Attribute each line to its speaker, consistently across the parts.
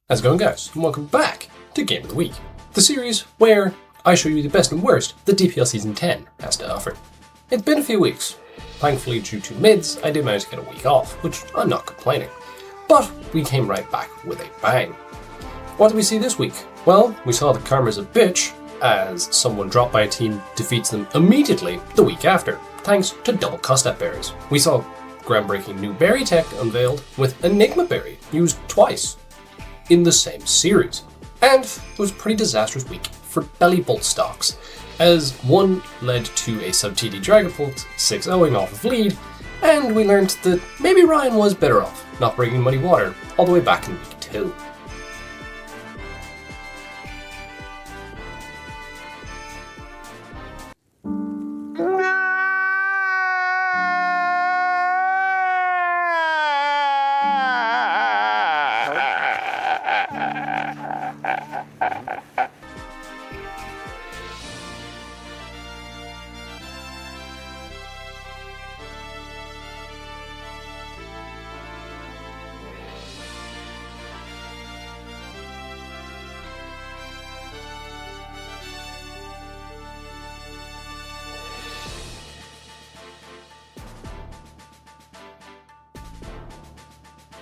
Speaker 1: How's it going, guys? And welcome back to Game of the Week, the series where I show you the best and worst that DPL Season 10 has to offer. It's been a few weeks. Thankfully, due to mids, I did manage to get a week off, which I'm not complaining. But we came right back with a bang. What did we see this week? Well, we saw that Karma's a bitch, as someone dropped by a team defeats them immediately the week after, thanks to double Custap berries. We saw groundbreaking new berry tech unveiled with Enigma Berry used twice in the same series. And it was a pretty disastrous week for Belly Bolt stocks, as one led to a sub-TD Dragapult 6-0ing off of lead, and we learned that maybe Ryan was better off not bringing Muddy Water all the way back in week 2.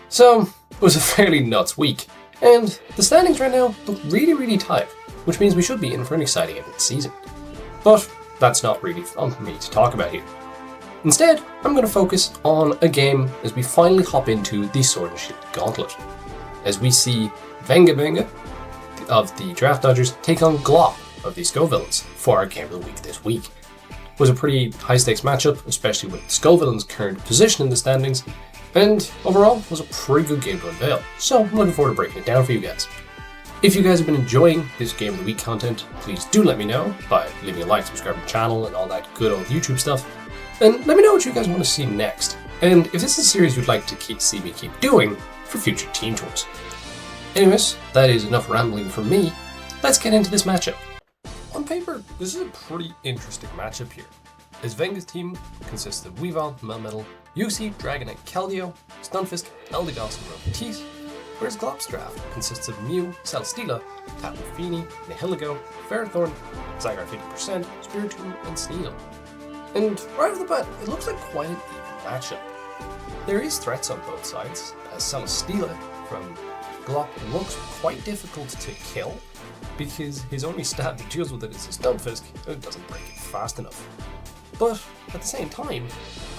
Speaker 1: So, it was a fairly nuts week, and the standings right now look really tight, which means we should be in for an exciting end of the season. But that's not really fun for me to talk about here. Instead, I'm going to focus on a game as we finally hop into the Sword and Shield Gauntlet, as we see Venga of the Draft Dodgers take on Glop of the Scovillains for our Game of the Week this week. It was a pretty high stakes matchup, especially with Scovillains' current position in the standings, and overall, it was a pretty good game to unveil, so I'm looking forward to breaking it down for you guys. If you guys have been enjoying this Game of the Week content, please do let me know by leaving a like, subscribing to the channel, and all that good old YouTube stuff. And let me know what you guys want to see next, and if this is a series you'd like to see me keep doing for future team tours. Anyways, that is enough rambling from me. Let's get into this matchup. On paper, this is a pretty interesting matchup here, as Venga's team consists of Weavile, Melmetal, UC, Dragonite, Keldeo, Stunfisk, Eldegoss, and Roboteeth, whereas Glop's draft consists of Mew, Celesteela, Tapu Fini, Nihilego, Ferrothorn, Zygarde 50%, Spiritomb, and Sneasel. And right off the bat, it looks like quite an even matchup. There is threats on both sides, as Celesteela from Glop looks quite difficult to kill, because his only stat that deals with it is his Stunfisk, and it doesn't break it fast enough. But at the same time,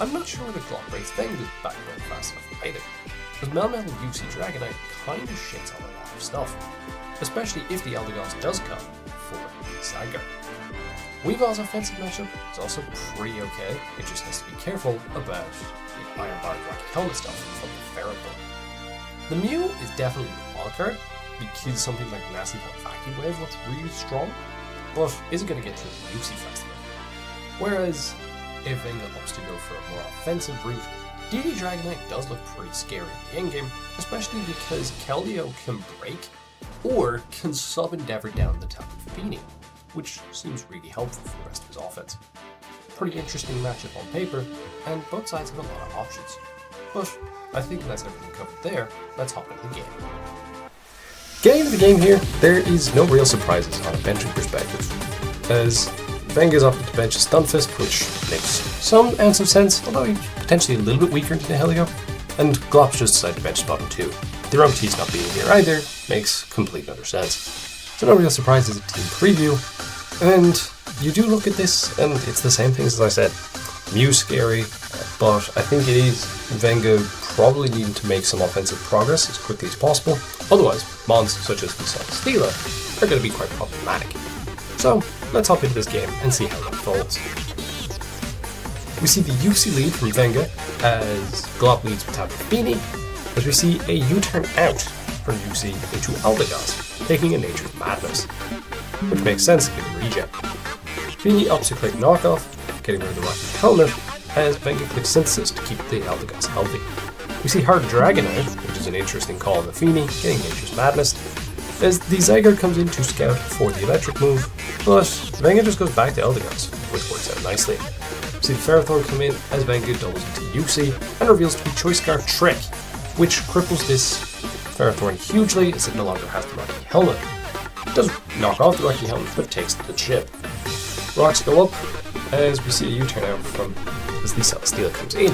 Speaker 1: I'm not sure that Glop breaks Venga's backbone fast enough either, because Melmetal UC Dragonite kind of shits on a lot of stuff, especially if the Eldegoss does come for Zygarde. Weavile's offensive matchup is also pretty okay, it just has to be careful about the Iron Bar Wacky Helmet stuff from the Ferrothorn. The Mew is definitely the wild card, because something like Nasty Vacuum Wave looks really strong, but is it going to get through the UC fast enough? Whereas, if Venga opts to go for a more offensive route, DD Dragonite does look pretty scary in the endgame, especially because Keldeo can break, or can sub-endeavor down the Tapu Fini, which seems really helpful for the rest of his offense. Pretty interesting matchup on paper, and both sides have a lot of options. But I think that's everything covered there, let's hop into the game. Getting into the game here, there is no real surprises on a benching perspective, as Venga's opted to bench a Stunfisk, which makes some ounce of sense, although he's potentially a little bit weaker than Nihilego, and Glop's just decided to bench Spotting 2. The Roboteeth not being here either makes complete utter sense. So no real surprises at team preview, and you do look at this, and it's the same things as I said. Mew scary, but I think it is Venga probably needing to make some offensive progress as quickly as possible, otherwise mons such as the Celesteela are going to be quite problematic. So, let's hop into this game and see how it unfolds. We see the UC lead from Venga as Glop leads with Tapu Fini, as we see a U-turn out from UC into Eldegoss, taking a Nature's Madness, which makes sense given regen. Fini opts to click Knockoff, getting rid of the Rocky Helmet, as Venga clicks Synthesis to keep the Eldegoss healthy. We see Hard Dragonite, which is an interesting call on the Fini, getting Nature's Madness, as the Zygarde comes in to scout for the electric move, but Venga just goes back to Eldegoss, which works out nicely. We see the Ferrothorn come in as Venga doubles into UC and reveals to be Choice Scarf Trick, which cripples this Ferrothorn hugely as it no longer has the Rocky Helmet. It does knock off the Rocky Helmet, but it takes the chip. Rocks go up as we see a U-turn out from as the Celesteela comes in.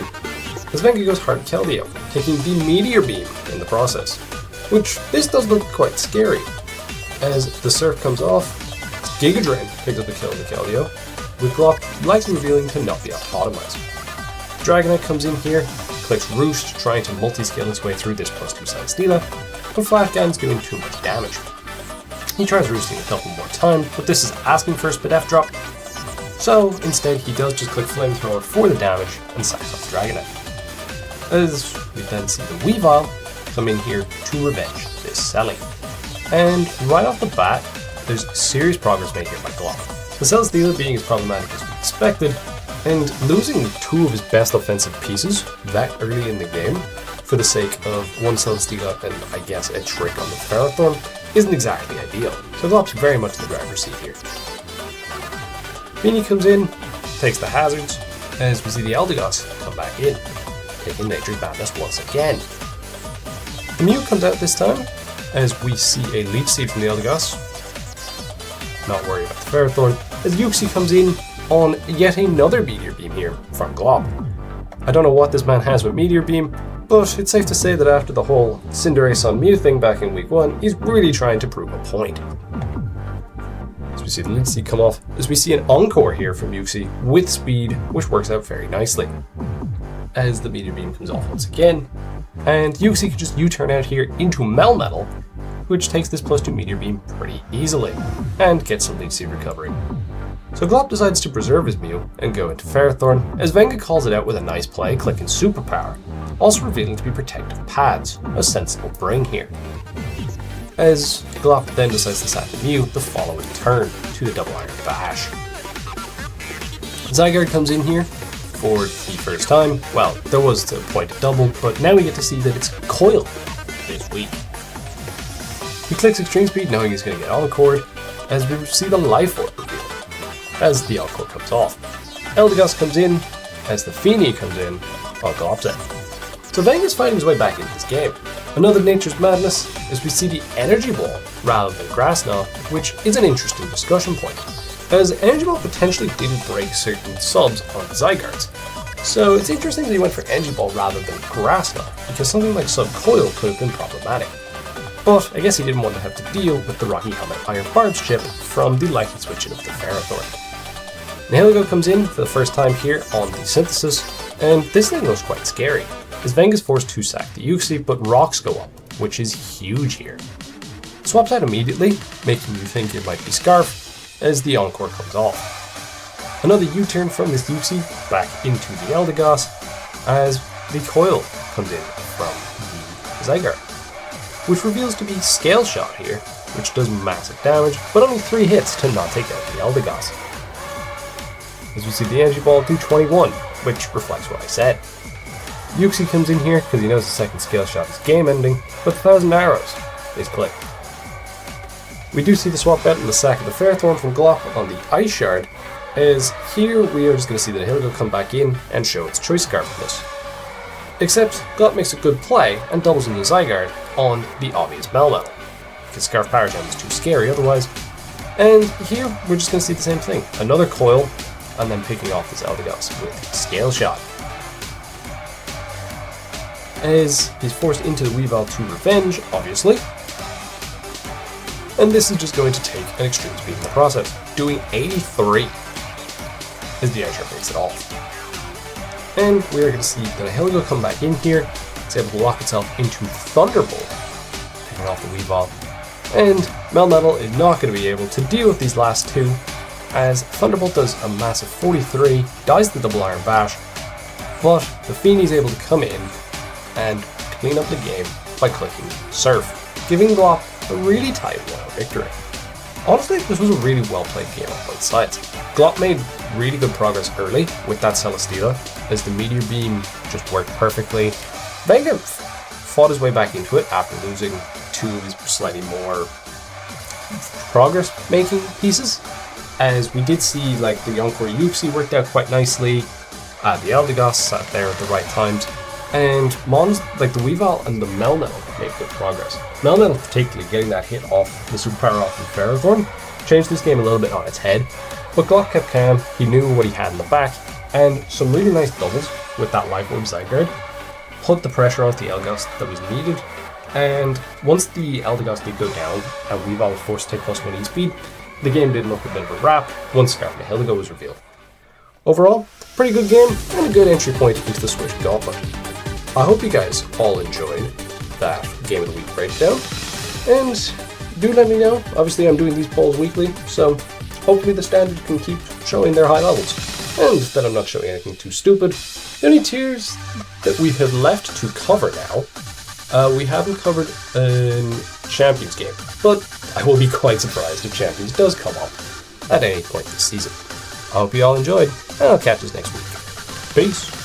Speaker 1: As Venga goes hard to Keldeo, taking the Meteor Beam in the process, which this does look quite scary. As the Surf comes off, Giga Drain picks up the kill on the Keldeo, with Glop likely revealing to not be optimized. Dragonite comes in here, clicks Roost, trying to multi-scale his way through this +2 Celesteela, but Flatgan's doing too much damage. He tries roosting a couple more times, but this is asking for a Spadef drop, so instead he does just click Flamethrower for the damage and sacks off the Dragonite. As we then see the Weavile come in here to revenge this Selly. And right off the bat, there's serious progress made here by Glop. The Celesteela being as problematic as we expected, and losing two of his best offensive pieces that early in the game for the sake of one Celesteela and I guess a trick on the Ferrothorn isn't exactly ideal, so Glop's very much the driver's seat here. Beanie comes in, takes the hazards, as we see the Eldegoss come back in, taking Nature's Madness once again. The Mew comes out this time, as we see a Leech Seed from the Eldegoss. Not worried about the Ferrothorn, as Uxie comes in on yet another Meteor Beam here from Glop. I don't know what this man has with Meteor Beam, but it's safe to say that after the whole Cinderace on Mew thing back in week 1, he's really trying to prove a point. As we see the Leech Seed come off, as we see an Encore here from Uxie with speed, which works out very nicely. As the Meteor Beam comes off once again, and Uxie can just U-turn out here into Melmetal, which takes this +2 Meteor Beam pretty easily, and gets some Leech Seed recovery. So Glop decides to preserve his Mew and go into Ferrothorn, as Venga calls it out with a nice play, clicking Superpower, also revealing to be Protective Pads, a sensible bring here. As Glop then decides to sack the Mew the following turn to the Double Iron Bash. Zygarde comes in here for the first time. Well, there was the point of double, but now we get to see that it's Coil this week. He clicks Extreme Speed knowing he's going to get Encored, as we see the Life Orb reveal, as the Encore comes off. Eldegoss comes in, as the Feeny comes in on Glop's end. So Venga's fighting his way back into this game. Another Nature's Madness, as we see the Energy Ball rather than Grass Knot, which is an interesting discussion point, as Energy Ball potentially didn't break certain subs on Zygardes. So it's interesting that he went for Energy Ball rather than Grass Knot, because something like Sub Coil could have been problematic. But I guess he didn't want to have to deal with the Rocky Helmet Iron Barbs chip from the likely switching of the Ferrothorn. Nihilego comes in for the first time here on the Synthesis, and this thing looks quite scary, as Venga's forced to sack the Uxie, but rocks go up, which is huge here. Swaps out immediately, making you think it might be Scarf, as the Encore comes off. Another U-turn from this Uxie back into the Eldegoss, as the Coil comes in from the Zygarde, which reveals to be Scale Shot here, which does massive damage, but only 3 hits to not take out the Eldegoss. As we see the Energy Ball do 21, which reflects what I said. Uxie comes in here because he knows the second Scale Shot is game ending, but 1,000 Arrows is clicked. We do see the swap out and the sack of the Ferrothorn from Glop on the Ice Shard, as here we are just going to see the Nihilego come back in and show its Choice Scarfness. Except Glop makes a good play and doubles into Zygarde on the obvious Melmetal, because Scarf Power Gem is too scary otherwise. And here we're just going to see the same thing, another Coil, and then picking off this Eldegoss with Scale Shot. As he's forced into the Weavile to revenge, obviously. And this is just going to take an extreme speed in the process, doing 83 as the Ice Shard breaks it off. And we are going to see the Nihilego come back in here, it's able to lock itself into Thunderbolt, picking off the Weavile. And Melmetal is not going to be able to deal with these last two, as Thunderbolt does a massive 43, dies the Double Iron Bash, but the Feeny is able to come in and clean up the game by clicking Surf, giving Glop a really tight 1-0 victory. Honestly, this was a really well played game on both sides. Glop made really good progress early with that Celesteela, as the Meteor Beam just worked perfectly. Venga fought his way back into it after losing 2 of his slightly more progress making pieces, as we did see like the Encore Uxie worked out quite nicely, the Eldegoss sat there at the right times, and Mons, like the Weavile and the Melmetal made good progress. Melmetal particularly getting that hit off the superpower off of Ferrothorn changed this game a little bit on its head, but Glop kept calm, he knew what he had in the back, and some really nice doubles with that Life Orb side guard put the pressure onto the Eldegoss that was needed, and once the Eldegoss did go down and Weavile was forced to take +1 E-speed, the game did look a bit of a wrap once Scarlet Hildigo was revealed. Overall, pretty good game and a good entry point into the Switch Gauntlet. I hope you guys all enjoyed that Game of the Week breakdown, and do let me know. Obviously I'm doing these polls weekly, so hopefully the standard can keep showing their high levels, and that I'm not showing anything too stupid. The only tiers that we have left to cover now, we haven't covered a Champions game, but I will be quite surprised if Champions does come up at any point this season. I hope you all enjoyed, and I'll catch you next week. Peace!